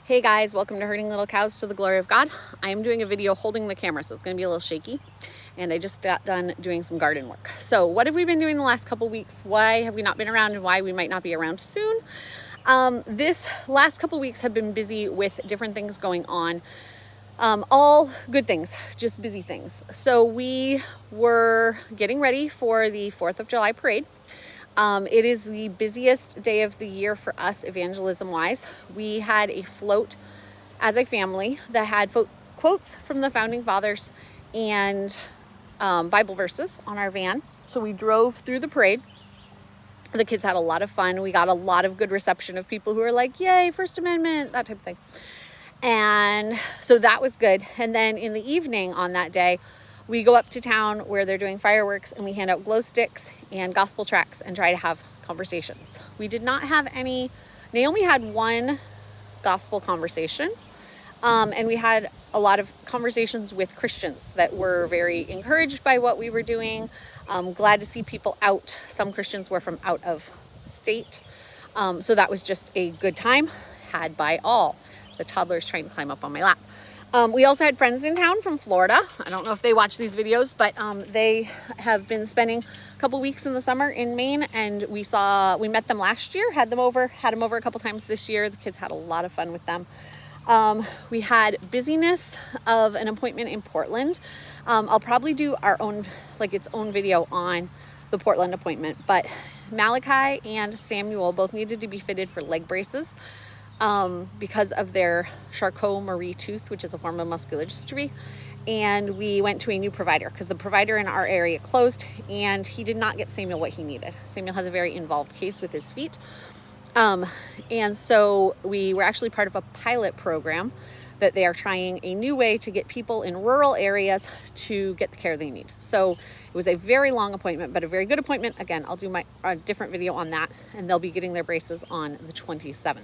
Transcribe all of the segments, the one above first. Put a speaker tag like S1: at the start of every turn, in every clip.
S1: Hey guys, welcome to Herding Little Cows to the Glory of God. I am doing a video holding the camera, so it's going to be a little shaky. And I just got done doing some garden work. So what have we been doing the last couple weeks? Why have we not been around and why we might not be around soon? This last couple weeks have been busy with different things going on. All good things, just busy things. So we were getting ready for the 4th of July parade. It is the busiest day of the year for us evangelism wise. We had a float as a family that had quotes from the founding fathers and Bible verses on our van. So we drove through the parade. The kids had a lot of fun. We got a lot of good reception of people who were like, yay, First Amendment, that type of thing. And so that was good. And then in the evening on that day, we go up to town where they're doing fireworks and we hand out glow sticks and gospel tracts and try to have conversations. We did not have any. Naomi had one gospel conversation, and we had a lot of conversations with Christians that were very encouraged by what we were doing. Glad to see people out. Some Christians were from out of state. So that was just a good time had by all. The toddler's trying to climb up on my lap. We also had friends in town from Florida. I don't know if they watch these videos, but they have been spending a couple weeks in the summer in Maine, and we met them last year, had them over a couple times this year. The kids had a lot of fun with them. We had busyness of an appointment in Portland. I'll probably do our own, its own video on the Portland appointment, but Malachi and Samuel both needed to be fitted for leg braces. Because of their Charcot-Marie tooth, which is a form of muscular dystrophy. And we went to a new provider because the provider in our area closed, and he did not get Samuel what he needed. Samuel has a very involved case with his feet. And so we were actually part of a pilot program that they are trying a new way to get people in rural areas to get the care they need. So it was a very long appointment, but a very good appointment. Again, I'll do a different video on that, and they'll be getting their braces on the 27th.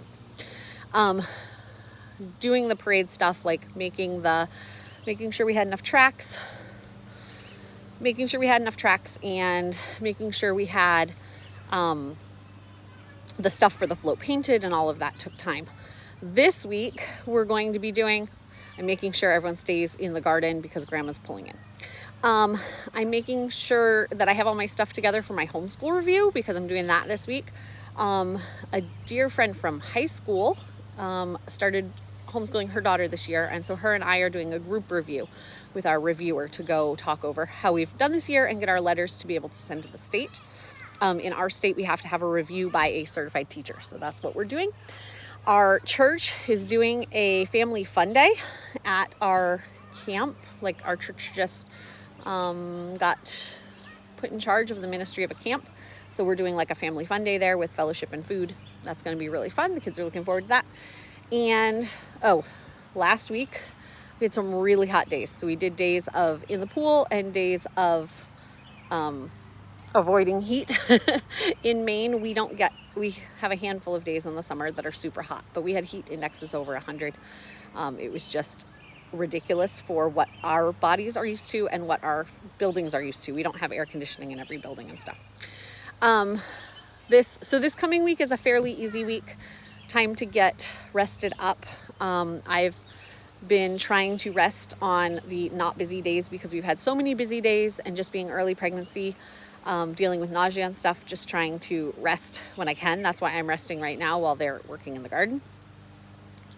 S1: Doing the parade stuff, like making sure we had enough tracks, and making sure we had the stuff for the float painted, and all of that took time. This week we're going to be I'm making sure everyone stays in the garden because grandma's pulling in. I'm making sure that I have all my stuff together for my homeschool review because I'm doing that this week. A dear friend from high school started homeschooling her daughter this year, and so her and I are doing a group review with our reviewer to go talk over how we've done this year and get our letters to be able to send to the state. In our state, we have to have a review by a certified teacher, so that's what we're doing. Our church is doing a family fun day at our camp. Our church just got put in charge of the ministry of a camp, so we're doing a family fun day there with fellowship and food. That's going to be really fun. The kids are looking forward to that. And last week we had some really hot days. So we did days of in the pool and days of avoiding heat. In Maine, we have a handful of days in the summer that are super hot, but we had heat indexes over 100. It was just ridiculous for what our bodies are used to and what our buildings are used to. We don't have air conditioning in every building and stuff. This coming week is a fairly easy week. Time to get rested up. I've been trying to rest on the not busy days because we've had so many busy days, and just being early pregnancy, dealing with nausea and stuff, just trying to rest when I can. That's why I'm resting right now while they're working in the garden.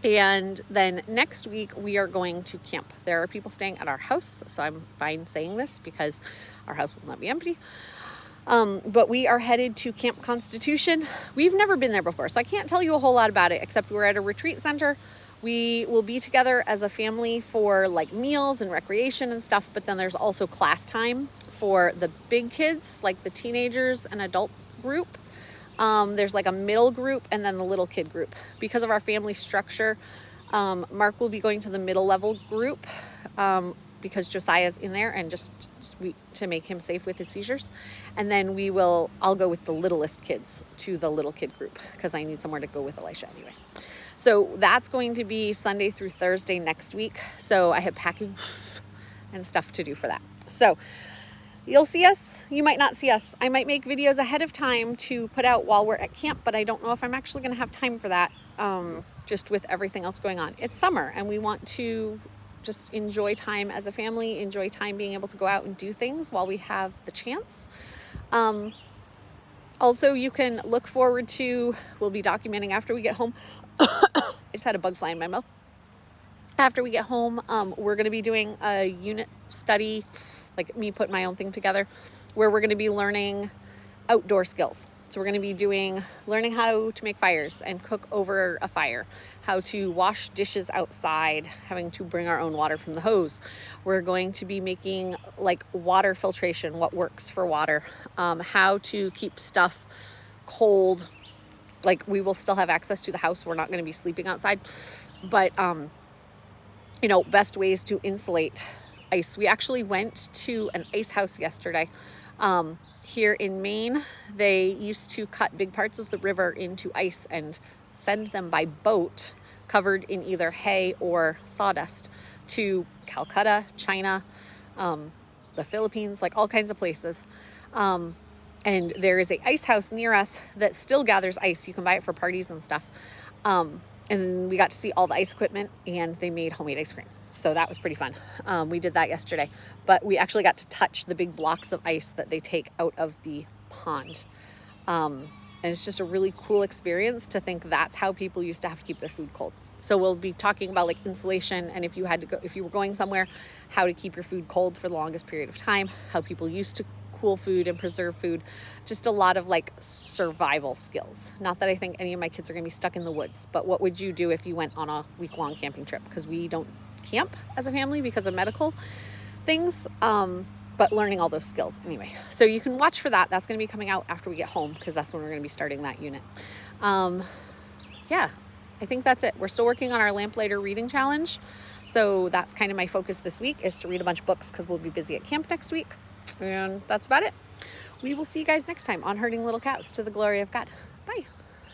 S1: And then next week we are going to camp. There are people staying at our house, so I'm fine saying this because our house will not be empty. But we are headed to Camp Constitution. We've never been there before, so I can't tell you a whole lot about it, except we're at a retreat center. We will be together as a family for meals and recreation and stuff, but then there's also class time for the big kids, the teenagers and adult group. There's a middle group and then the little kid group. Because of our family structure, Mark will be going to the middle level group because Josiah's in there, and to make him safe with his seizures. And then I'll go with the littlest kids to the little kid group because I need somewhere to go with Elisha anyway. So that's going to be Sunday through Thursday next week. So I have packing and stuff to do for that. So you'll see us. You might not see us. I might make videos ahead of time to put out while we're at camp, but I don't know if I'm actually going to have time for that. just with everything else going on. It's summer and we want to just enjoy time as a family, enjoy time being able to go out and do things while we have the chance. Also, you can look forward to, we'll be documenting after we get home. I just had a bug fly in my mouth. After we get home, we're going to be doing a unit study, like me putting my own thing together, where we're going to be learning outdoor skills. So we're going to be learning how to make fires and cook over a fire, how to wash dishes outside, having to bring our own water from the hose. We're going to be making like water filtration, what works for water, how to keep stuff cold. Like we will still have access to the house. We're not going to be sleeping outside, but, best ways to insulate ice. We actually went to an ice house yesterday. Here in Maine, they used to cut big parts of the river into ice and send them by boat covered in either hay or sawdust to Calcutta, China, the Philippines, like all kinds of places. And there is a ice house near us that still gathers ice. You can buy it for parties and stuff. And we got to see all the ice equipment, and they made homemade ice cream. So that was pretty fun. We did that yesterday, but we actually got to touch the big blocks of ice that they take out of the pond. And it's just a really cool experience to think that's how people used to have to keep their food cold. So we'll be talking about like insulation, and if you were going somewhere, how to keep your food cold for the longest period of time, how people used to cool food and preserve food, just a lot of like survival skills. Not that I think any of my kids are going to be stuck in the woods, but what would you do if you went on a week-long camping trip? Because we don't camp as a family because of medical things, but learning all those skills anyway. So you can watch for that. That's going to be coming out after we get home, because that's when we're going to be starting that unit. Yeah, I think that's it. We're still working on our Lamplighter reading challenge. So that's kind of my focus this week, is to read a bunch of books, because we'll be busy at camp next week. And that's about it. We will see you guys next time on Herding Little Cows to the Glory of God. Bye.